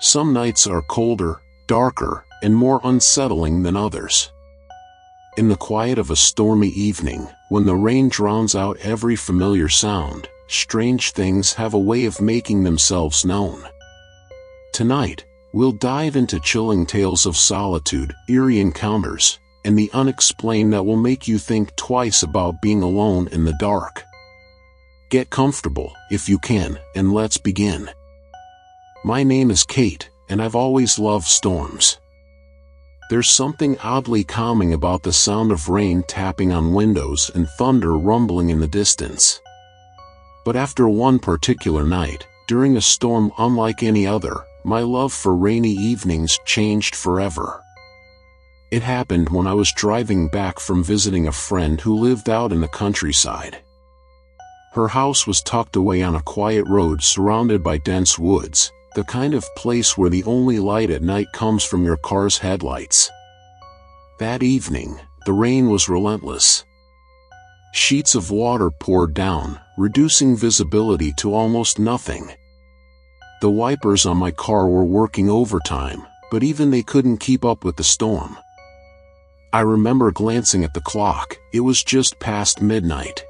Some nights are colder, darker, and more unsettling than others. In the quiet of a stormy evening, when the rain drowns out every familiar sound, strange things have a way of making themselves known. Tonight, we'll dive into chilling tales of solitude, eerie encounters, and the unexplained that will make you think twice about being alone in the dark. Get comfortable, if you can, and let's begin. My name is Kate, and I've always loved storms. There's something oddly calming about the sound of rain tapping on windows and thunder rumbling in the distance. But after one particular night, during a storm unlike any other, my love for rainy evenings changed forever. It happened when I was driving back from visiting a friend who lived out in the countryside. Her house was tucked away on a quiet road surrounded by dense woods, the kind of place where the only light at night comes from your car's headlights. That evening, the rain was relentless. Sheets of water poured down, reducing visibility to almost nothing. The wipers on my car were working overtime, but even they couldn't keep up with the storm. I remember glancing at the clock. It was just past midnight.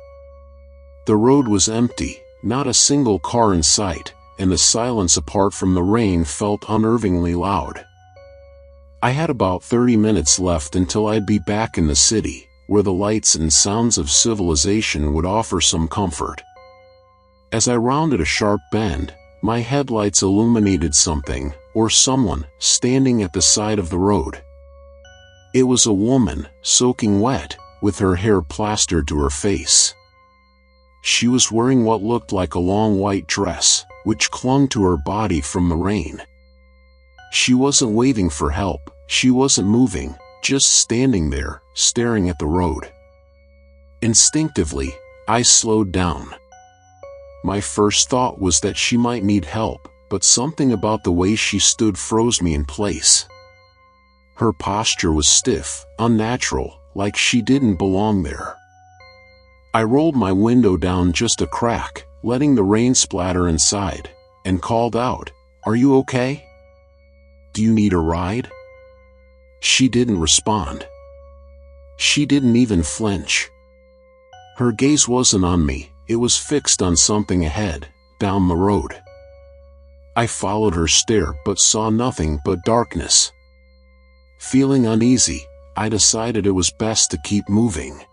The road was empty, not a single car in sight, and the silence apart from the rain felt unnervingly loud. I had about 30 minutes left until I'd be back in the city, where the lights and sounds of civilization would offer some comfort. As I rounded a sharp bend, my headlights illuminated something, or someone, standing at the side of the road. It was a woman, soaking wet, with her hair plastered to her face. She was wearing what looked like a long white dress, which clung to her body from the rain. She wasn't waving for help, she wasn't moving, just standing there, staring at the road. Instinctively, I slowed down. My first thought was that she might need help, but something about the way she stood froze me in place. Her posture was stiff, unnatural, like she didn't belong there. I rolled my window down just a crack, letting the rain splatter inside, and called out, "Are you okay? Do you need a ride?" She didn't respond. She didn't even flinch. Her gaze wasn't on me, it was fixed on something ahead, down the road. I followed her stare but saw nothing but darkness. Feeling uneasy, I decided it was best to keep moving.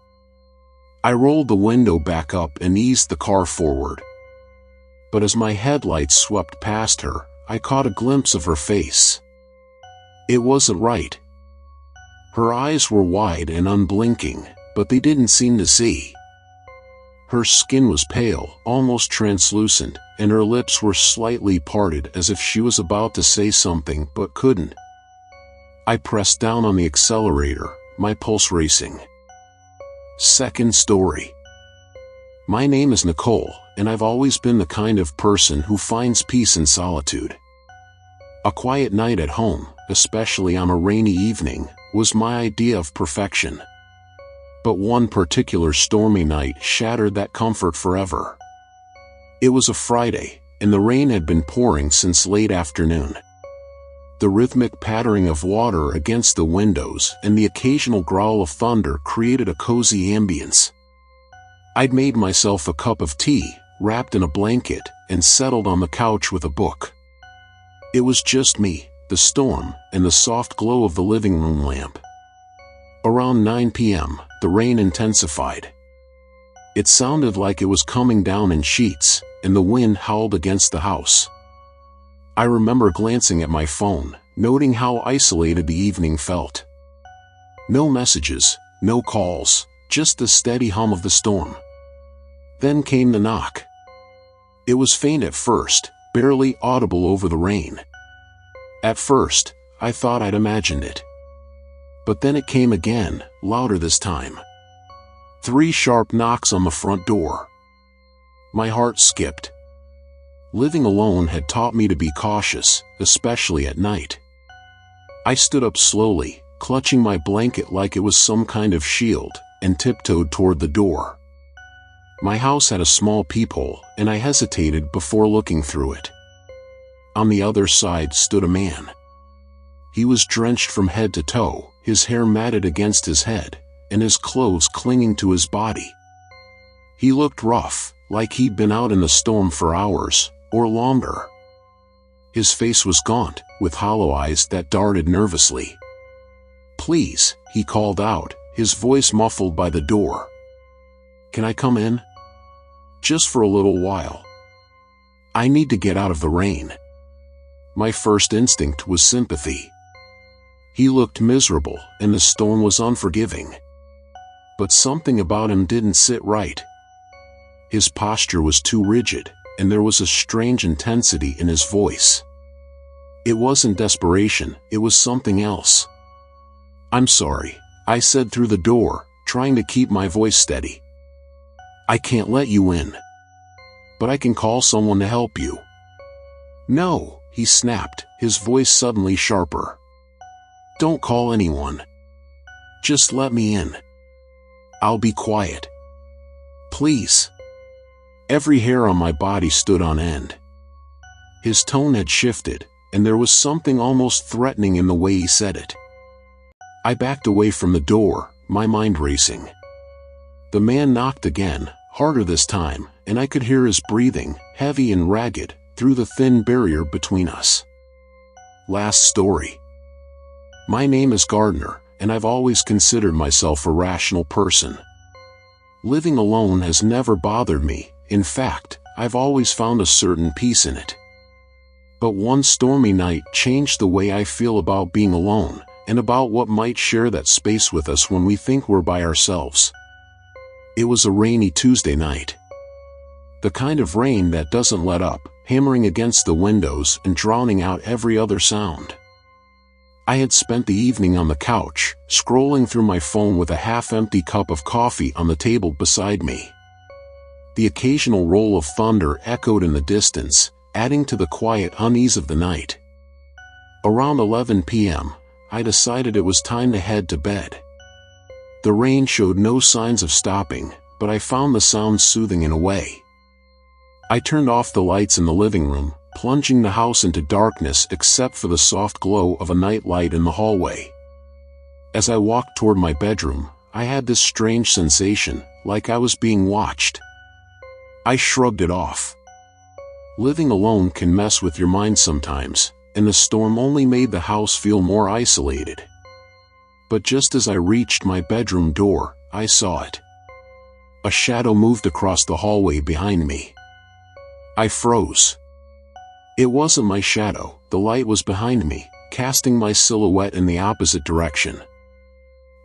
I rolled the window back up and eased the car forward. But as my headlights swept past her, I caught a glimpse of her face. It wasn't right. Her eyes were wide and unblinking, but they didn't seem to see. Her skin was pale, almost translucent, and her lips were slightly parted as if she was about to say something but couldn't. I pressed down on the accelerator, my pulse racing. Second story. My name is Nicole, and I've always been the kind of person who finds peace in solitude. A quiet night at home, especially on a rainy evening, was my idea of perfection. But one particular stormy night shattered that comfort forever. It was a Friday, and the rain had been pouring since late afternoon. The rhythmic pattering of water against the windows and the occasional growl of thunder created a cozy ambience. I'd made myself a cup of tea, wrapped in a blanket, and settled on the couch with a book. It was just me, the storm, and the soft glow of the living room lamp. Around 9 p.m., the rain intensified. It sounded like it was coming down in sheets, and the wind howled against the house. I remember glancing at my phone, noting how isolated the evening felt. No messages, no calls, just the steady hum of the storm. Then came the knock. It was faint at first, barely audible over the rain. At first, I thought I'd imagined it. But then it came again, louder this time. 3 sharp knocks on the front door. My heart skipped. Living alone had taught me to be cautious, especially at night. I stood up slowly, clutching my blanket like it was some kind of shield, and tiptoed toward the door. My house had a small peephole, and I hesitated before looking through it. On the other side stood a man. He was drenched from head to toe, his hair matted against his head, and his clothes clinging to his body. He looked rough, like he'd been out in the storm for hours, or longer. His face was gaunt, with hollow eyes that darted nervously. "Please," he called out, his voice muffled by the door. "Can I come in? Just for a little while. I need to get out of the rain." My first instinct was sympathy. He looked miserable, and the storm was unforgiving. But something about him didn't sit right. His posture was too rigid, and there was a strange intensity in his voice. It wasn't desperation, it was something else. "I'm sorry," I said through the door, trying to keep my voice steady. "I can't let you in. But I can call someone to help you." "No," he snapped, his voice suddenly sharper. "Don't call anyone. Just let me in. I'll be quiet. Please." Every hair on my body stood on end. His tone had shifted, and there was something almost threatening in the way he said it. I backed away from the door, my mind racing. The man knocked again, harder this time, and I could hear his breathing, heavy and ragged, through the thin barrier between us. Last story. My name is Gardner, and I've always considered myself a rational person. Living alone has never bothered me. In fact, I've always found a certain peace in it. But one stormy night changed the way I feel about being alone, and about what might share that space with us when we think we're by ourselves. It was a rainy Tuesday night. The kind of rain that doesn't let up, hammering against the windows and drowning out every other sound. I had spent the evening on the couch, scrolling through my phone with a half-empty cup of coffee on the table beside me. The occasional roll of thunder echoed in the distance, adding to the quiet unease of the night. Around 11 p.m., I decided it was time to head to bed. The rain showed no signs of stopping, but I found the sound soothing in a way. I turned off the lights in the living room, plunging the house into darkness except for the soft glow of a night light in the hallway. As I walked toward my bedroom, I had this strange sensation, like I was being watched. I shrugged it off. Living alone can mess with your mind sometimes, and the storm only made the house feel more isolated. But just as I reached my bedroom door, I saw it. A shadow moved across the hallway behind me. I froze. It wasn't my shadow, the light was behind me, casting my silhouette in the opposite direction.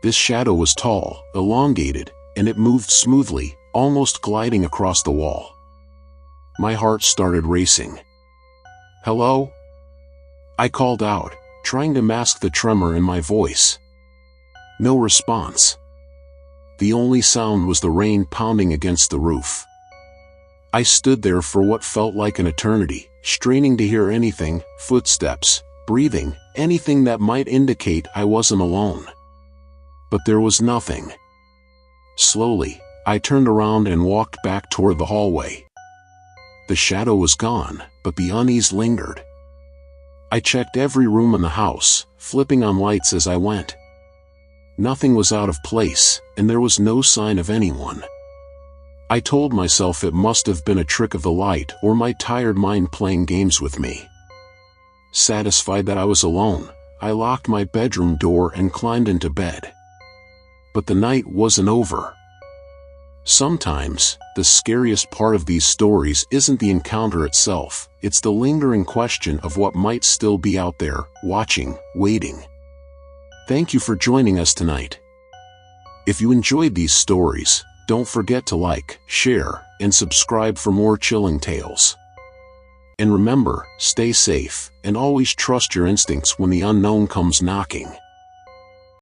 This shadow was tall, elongated, and it moved smoothly, almost gliding across the wall. My heart started racing. "Hello?" I called out, trying to mask the tremor in my voice. No response. The only sound was the rain pounding against the roof. I stood there for what felt like an eternity, straining to hear anything, footsteps, breathing, anything that might indicate I wasn't alone. But there was nothing. Slowly, I turned around and walked back toward the hallway. The shadow was gone, but the unease lingered. I checked every room in the house, flipping on lights as I went. Nothing was out of place, and there was no sign of anyone. I told myself it must have been a trick of the light or my tired mind playing games with me. Satisfied that I was alone, I locked my bedroom door and climbed into bed. But the night wasn't over. Sometimes, the scariest part of these stories isn't the encounter itself, it's the lingering question of what might still be out there, watching, waiting. Thank you for joining us tonight. If you enjoyed these stories, don't forget to like, share, and subscribe for more chilling tales. And remember, stay safe, and always trust your instincts when the unknown comes knocking.